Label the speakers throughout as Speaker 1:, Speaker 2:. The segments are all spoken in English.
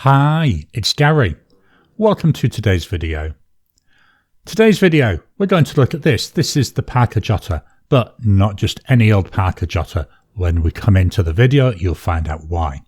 Speaker 1: Hi, it's Gary. Welcome to today's video. We're going to look at this. This is the Parker Jotter, but not just any old Parker Jotter. When we come into the video, you'll find out why.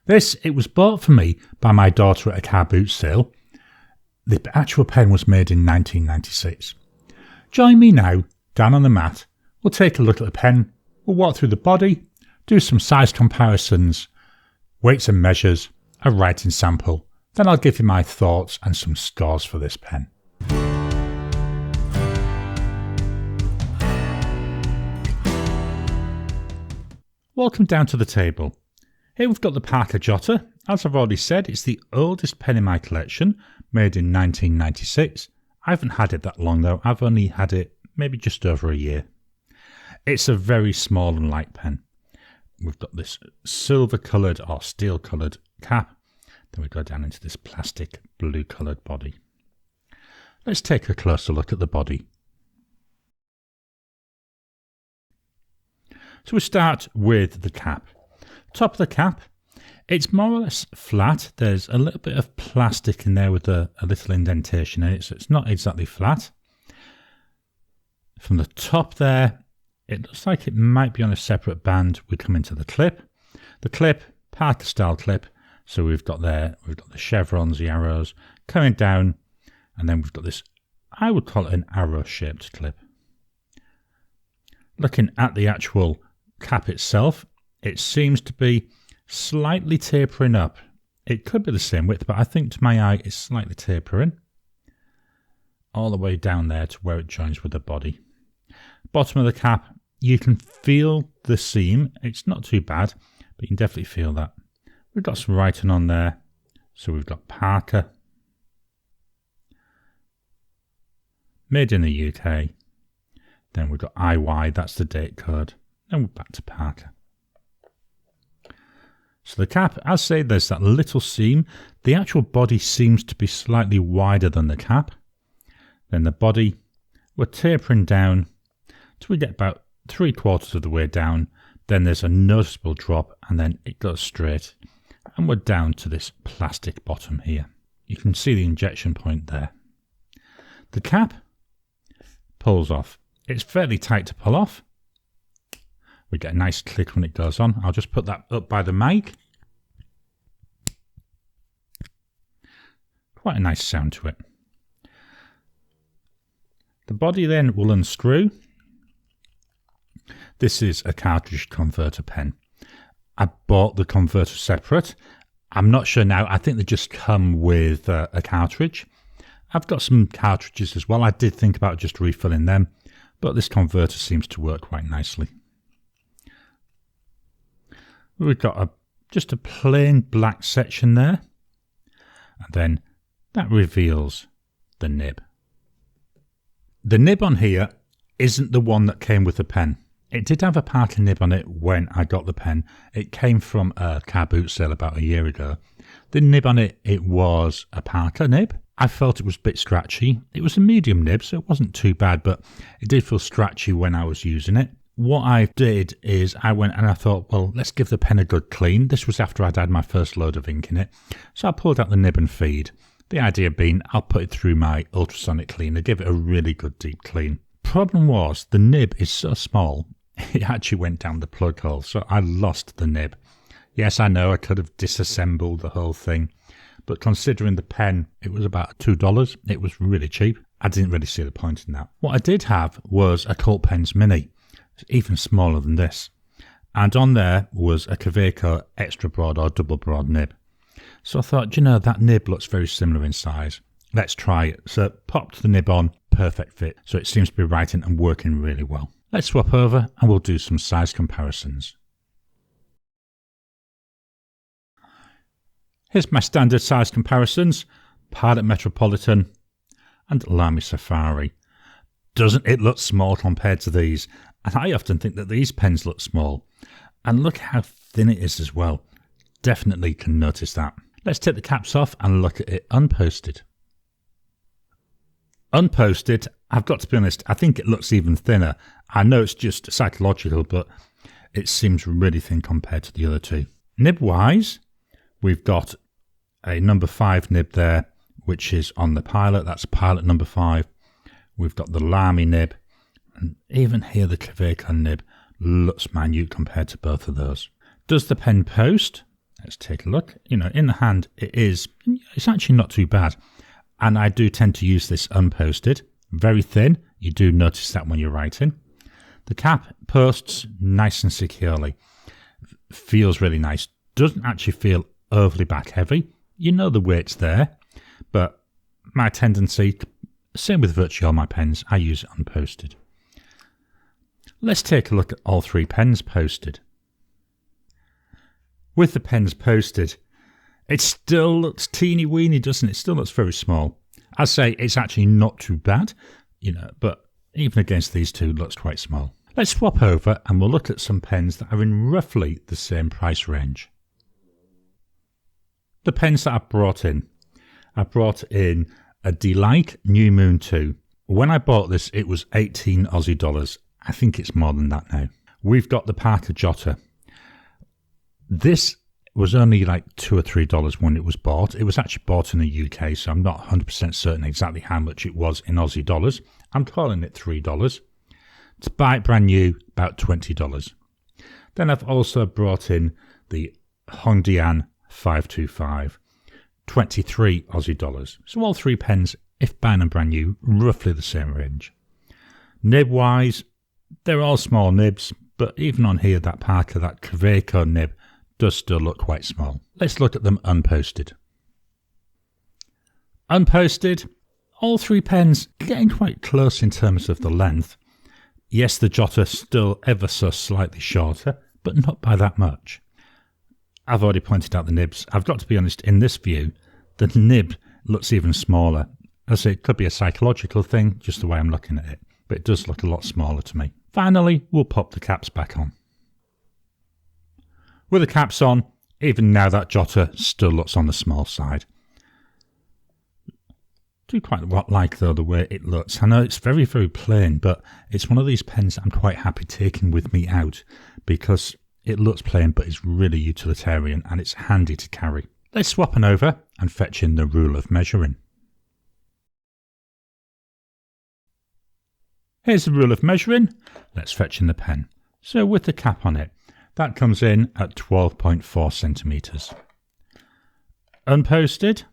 Speaker 1: It was bought for me by my daughter at a car boot sale. The actual pen was made in 1996. Join me now, down on the mat. We'll take a look at the pen. We'll walk through the body, do some size comparisons, weights and measures, a writing sample. Then I'll give you my thoughts and some scores for this pen. Welcome down to the table. Here we've got the Parker Jotter. As I've already said, it's the oldest pen in my collection, made in 1996. I haven't had it that long though. I've only had it maybe just over a year. It's a very small and light pen. We've got this silver coloured or steel coloured cap. Then we go down into this plastic blue coloured body. Let's take a closer look at the body. So we start with the cap. Top of the cap, it's more or less flat. There's a little bit of plastic in there with a little indentation in it, so it's not exactly flat. From the top there, it looks like it might be on a separate band. We come into the clip. The clip, Parker style clip. So we've got the chevrons, the arrows coming down, and then we've got this, I would call it an arrow shaped clip. Looking at the actual cap itself, it seems to be slightly tapering up. It could be the same width, but I think to my eye it's slightly tapering all the way down there to where it joins with the body. Bottom of the cap, you can feel the seam. It's not too bad, but you can definitely feel that. We've got some writing on there. So we've got Parker, made in the UK. Then we've got IY, that's the date code. Then we're back to Parker. So the cap, as I say, there's that little seam. The actual body seems to be slightly wider than the cap. Then the body, we're tapering down till we get about 3/4 of the way down. Then there's a noticeable drop and then it goes straight. And we're down to this plastic bottom here. You can see the injection point there. The cap pulls off. It's fairly tight to pull off. We get a nice click when it goes on. I'll just put that up by the mic. Quite a nice sound to it. The body then will unscrew. This is a cartridge converter pen. I bought the converter separate. I'm not sure now. I think they just come with a cartridge. I've got some cartridges as well. I did think about just refilling them, but this converter seems to work quite nicely. We've got just a plain black section there, and then that reveals the nib. The nib on here isn't the one that came with the pen. It did have a Parker nib on it when I got the pen. It came from a car boot sale about a year ago. The nib on it, it was a Parker nib. I felt it was a bit scratchy. It was a medium nib, so it wasn't too bad, but it did feel scratchy when I was using it. What I did is I went and I thought, well, let's give the pen a good clean. This was after I'd had my first load of ink in it. So I pulled out the nib and feed. The idea being I'll put it through my ultrasonic cleaner, give it a really good deep clean. Problem was the nib is so small, it actually went down the plug hole, so I lost the nib. Yes, I know I could have disassembled the whole thing, but considering the pen, it was about $2. It was really cheap. I didn't really see the point in that. What I did have was a Colt Pens Mini. It's even smaller than this. And on there was a Kaweco extra broad or double broad nib. So I thought, that nib looks very similar in size. Let's try it. So popped the nib on, perfect fit. So it seems to be writing and working really well. Let's swap over and we'll do some size comparisons. Here's my standard size comparisons. Pilot Metropolitan and Lamy Safari. Doesn't it look small compared to these? And I often think that these pens look small. And look how thin it is as well. Definitely can notice that. Let's take the caps off and look at it unposted. Unposted, I've got to be honest, I think it looks even thinner. I know it's just psychological, but it seems really thin compared to the other two. Nib-wise, we've got a number 5 nib there, which is on the Pilot. That's Pilot number 5. We've got the Lamy nib, and even here the Kaweco nib looks minute compared to both of those. Does the pen post? Let's take a look. You know, in the hand it's actually not too bad, and I do tend to use this unposted. Very thin. You do notice that when you're writing. The cap posts nice and securely. Feels really nice. Doesn't actually feel overly back heavy. You know the weight's there, but my tendency, same with virtually all my pens, I use it unposted. Let's take a look at all 3 pens posted. With the pens posted, it still looks teeny weeny, doesn't it? It still looks very small. I say it's actually not too bad, you know, but even against these two, it looks quite small. Let's swap over and we'll look at some pens that are in roughly the same price range. The pens that I brought in a Delight New Moon 2. When I bought this, it was 18 Aussie dollars. I think it's more than that now. We've got the Parker Jotter. This was only like $2 or $3 when it was bought. It was actually bought in the UK, so I'm not 100% certain exactly how much it was in Aussie dollars. I'm calling it $3. To buy it brand new, about $20. Then I've also brought in the Hongdian 525, 23 Aussie dollars. So all 3 pens, if buying them brand new, roughly the same range. Nib wise, they're all small nibs, but even on here, that Parker, that Kaweco nib, does still look quite small. Let's look at them unposted. Unposted, all 3 pens getting quite close in terms of the length. Yes, the Jotter still ever so slightly shorter, but not by that much. I've already pointed out the nibs. I've got to be honest, in this view, the nib looks even smaller. I say it could be a psychological thing, just the way I'm looking at it, but it does look a lot smaller to me. Finally, we'll pop the caps back on. With the caps on, even now that Jotter still looks on the small side. Do quite like though the way it looks. I know it's very, very plain, but it's one of these pens I'm quite happy taking with me out because it looks plain, but it's really utilitarian and it's handy to carry. Let's swap on over and fetch in the rule of measuring. Here's the rule of measuring. Let's fetch in the pen. So with the cap on it, that comes in at 12.4 centimetres. Unposted,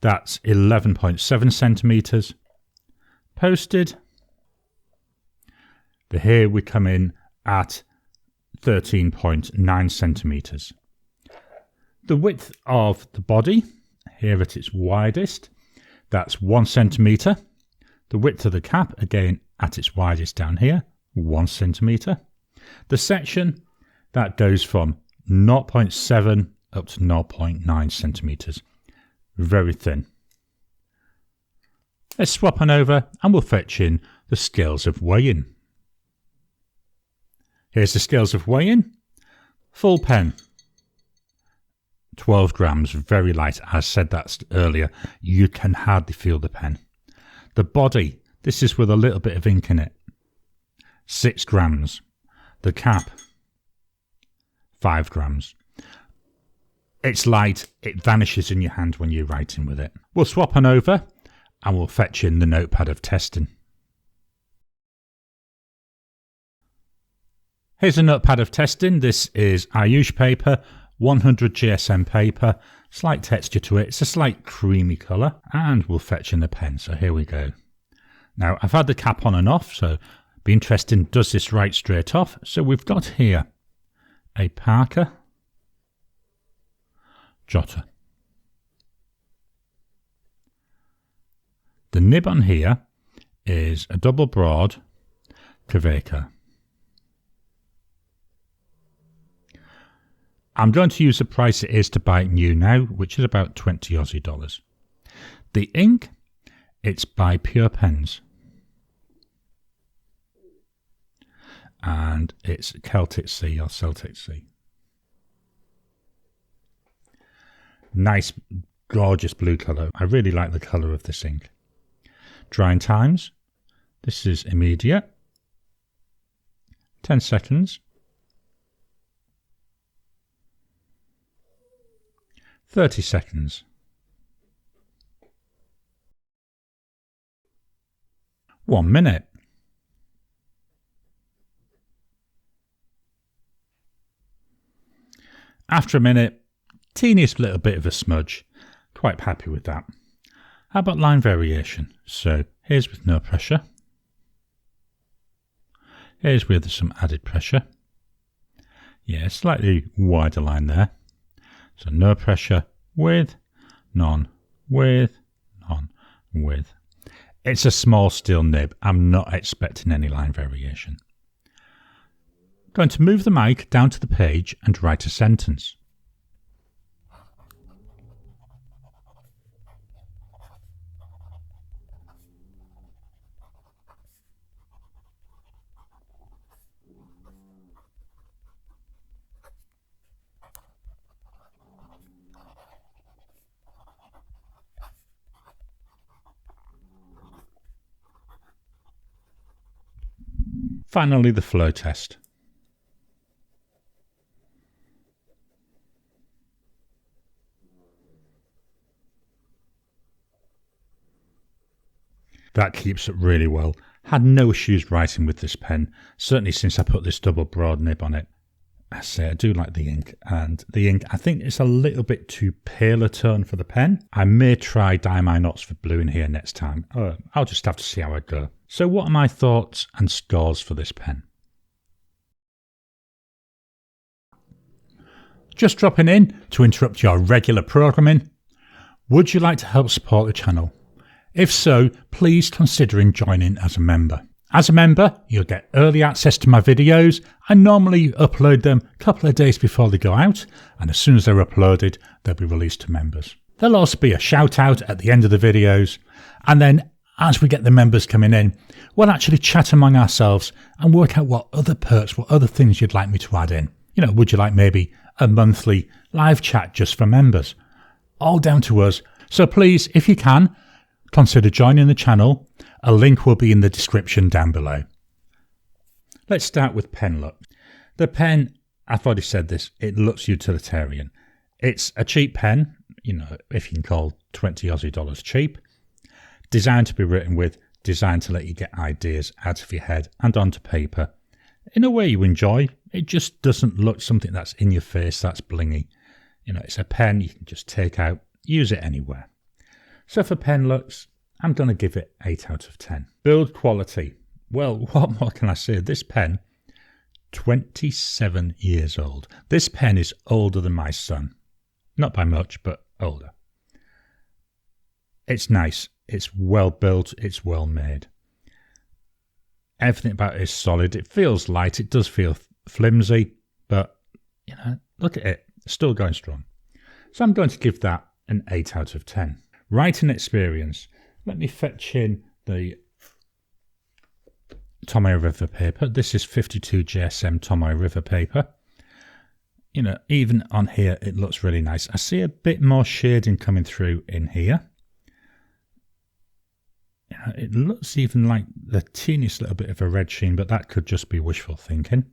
Speaker 1: that's 11.7 centimetres. Posted, here we come in at 13.9 centimetres. The width of the body, here at its widest, that's 1 centimetre. The width of the cap, again at its widest down here, 1 centimetre. The section, that goes from 0.7 up to 0.9 centimetres. Very thin. Let's swap on over and we'll fetch in the scales of weighing. Here's the scales of weighing. Full pen, 12 grams, very light. I said that earlier. You can hardly feel the pen. The body, this is with a little bit of ink in it, 6 grams. The cap, 5 grams. It's light, it vanishes in your hand when you're writing with it. We'll swap on over and we'll fetch in the notepad of testing. Here's a notepad of testing. This is Ayush paper, 100 GSM paper, slight texture to it. It's a slight creamy colour, and we'll fetch in the pen. So here we go. Now I've had the cap on and off, so be interesting, does this write straight off? So we've got here a Parker Jotter. The nib on here is a double broad Kaweco. I'm going to use the price it is to buy it new now, which is about 20 Aussie dollars. The ink, it's by Pure Pens. And it's Celtic Sea or Celtic Sea. Nice, gorgeous blue colour. I really like the colour of this ink. Drying times. This is immediate. 10 seconds. 30 seconds. One minute. After a minute, teeniest little bit of a smudge. Quite happy with that. How about line variation? So here's with no pressure. Here's with some added pressure. Yeah, slightly wider line there. So no pressure, with, none, with, none, with. It's a small steel nib. I'm not expecting any line variation. Going to move the mic down to the page and write a sentence. Finally, the flow test. That keeps up really well. Had no issues writing with this pen, certainly since I put this double broad nib on it. I say I do like the ink, and the ink, I think it's a little bit too pale a tone for the pen. I may try dye my knots for blue in here next time. I'll just have to see how I go. So what are my thoughts and scores for this pen? Just dropping in to interrupt your regular programming. Would you like to help support the channel? If so, please consider joining as a member. As a member, you'll get early access to my videos. I normally upload them a couple of days before they go out, and as soon as they're uploaded, they'll be released to members. There'll also be a shout out at the end of the videos, and then as we get the members coming in, we'll actually chat among ourselves and work out what other perks, what other things you'd like me to add in. You know, would you like maybe a monthly live chat just for members? All down to us. So please, if you can, consider joining the channel. A link will be in the description down below. Let's start with pen look. The pen, I've already said this, it looks utilitarian. It's a cheap pen, you know, if you can call 20 Aussie dollars cheap. Designed to be written with, designed to let you get ideas out of your head and onto paper. In a way you enjoy. It just doesn't look something that's in your face, that's blingy. You know, it's a pen you can just take out, use it anywhere. So for pen looks, I'm going to give it 8 out of 10. Build quality. Well, what more can I say? This pen, 27 years old. This pen is older than my son. Not by much, but older. It's nice. It's well built. It's well made. Everything about it is solid. It feels light. It does feel flimsy, but, you know, look at it. It's still going strong. So I'm going to give that an 8 out of 10. Writing experience. Let me fetch in the Tomoe River paper. This is 52 GSM Tomoe River paper. You know, even on here, it looks really nice. I see a bit more shading coming through in here. You know, it looks even like the teeniest little bit of a red sheen, but that could just be wishful thinking.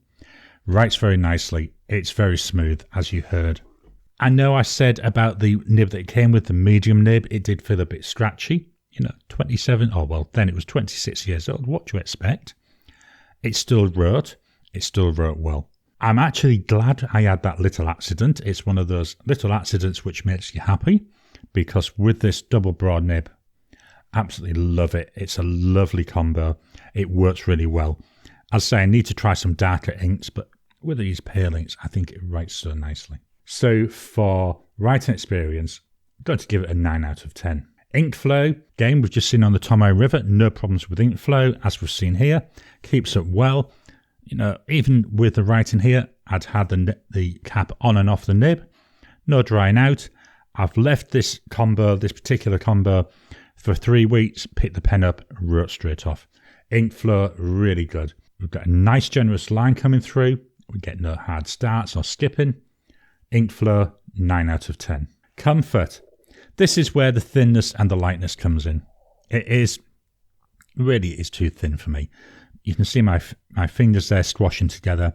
Speaker 1: Writes very nicely. It's very smooth, as you heard. I know I said about the nib that it came with, the medium nib, it did feel a bit scratchy. You know, 27, oh well, then it was 26 years old. What do you expect? It still wrote. It still wrote well. I'm actually glad I had that little accident. It's one of those little accidents which makes you happy, because with this double broad nib, absolutely love it. It's a lovely combo. It works really well. As I say, I need to try some darker inks, but with these pale inks, I think it writes so nicely. So for writing experience, I'm going to give it a 9 out of 10. Ink flow, again, we've just seen on the Tomoe River, no problems with ink flow, as we've seen here. Keeps up well. You know, even with the writing here, I'd had the cap on and off the nib. No drying out. I've left this combo, this particular combo, for 3 weeks, picked the pen up, wrote straight off. Ink flow, really good. We've got a nice generous line coming through. We get no hard starts or skipping. Ink flow, 9 out of 10. Comfort. This is where the thinness and the lightness comes in. It is, really is too thin for me. You can see my fingers there squashing together.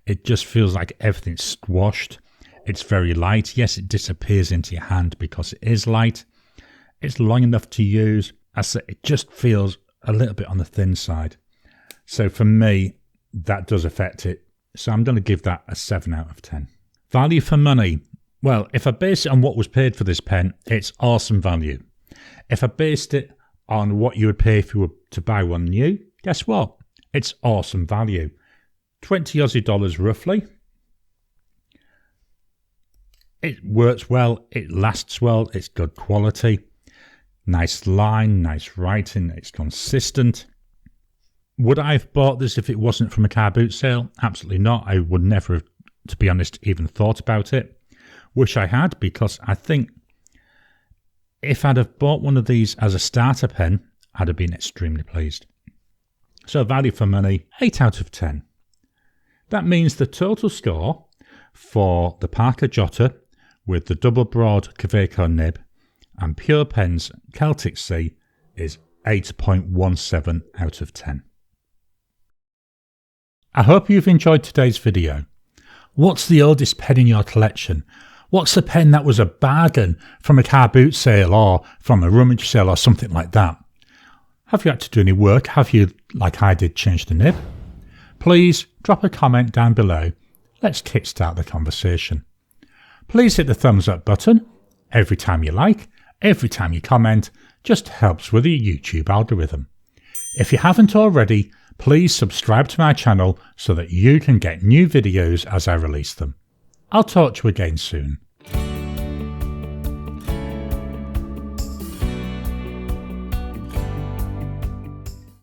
Speaker 1: It just feels like everything's squashed. It's very light. Yes, it disappears into your hand because it is light. It's long enough to use. I say it just feels a little bit on the thin side. So for me, that does affect it. So I'm going to give that a 7 out of 10. Value for money. Well, if I base it on what was paid for this pen, it's awesome value. If I based it on what you would pay if you were to buy one new, guess what? It's awesome value. 20 Aussie dollars roughly. It works well, it lasts well, it's good quality. Nice line, nice writing, it's consistent. Would I have bought this if it wasn't from a car boot sale? Absolutely not. I would never have, to be honest, even thought about it. Wish I had, because I think if I'd have bought one of these as a starter pen, I'd have been extremely pleased. So value for money, 8 out of 10. That means the total score for the Parker Jotter with the double broad Kaweco Nib and Pure Pens Celtic Sea is 8.17 out of 10. I hope you've enjoyed today's video. What's the oldest pen in your collection? What's the pen that was a bargain from a car boot sale or from a rummage sale or something like that? Have you had to do any work? Have you, like I did, changed the nib? Please drop a comment down below. Let's kickstart the conversation. Please hit the thumbs up button. Every time you like, every time you comment, just helps with the YouTube algorithm. If you haven't already, please subscribe to my channel so that you can get new videos as I release them. I'll talk to you again soon.